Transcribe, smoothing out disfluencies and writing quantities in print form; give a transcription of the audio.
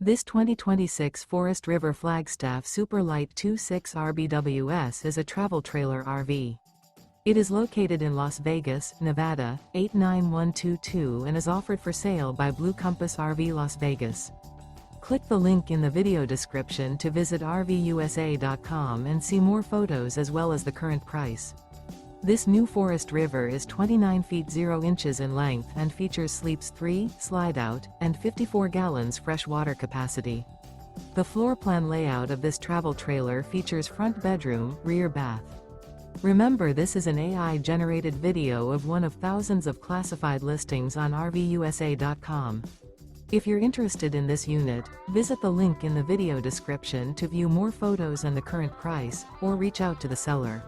This 2026 Forest River Flagstaff Super Lite 26 RVUSA is a travel trailer RV. It is located in Las Vegas, Nevada, 89122 and is offered for sale by Blue Compass RV Las Vegas. Click the link in the video description to visit RVUSA.com and see more photos as well as the current price. This new Forest River is 29 feet 0 inches in length and features sleeps 3, Slideout, and 54 gallons fresh water capacity. The floor plan layout of this travel trailer features front bedroom, rear bath. Remember, this is an AI-generated video of one of thousands of classified listings on RVUSA.com. If you're interested in this unit, visit the link in the video description to view more photos and the current price, or reach out to the seller.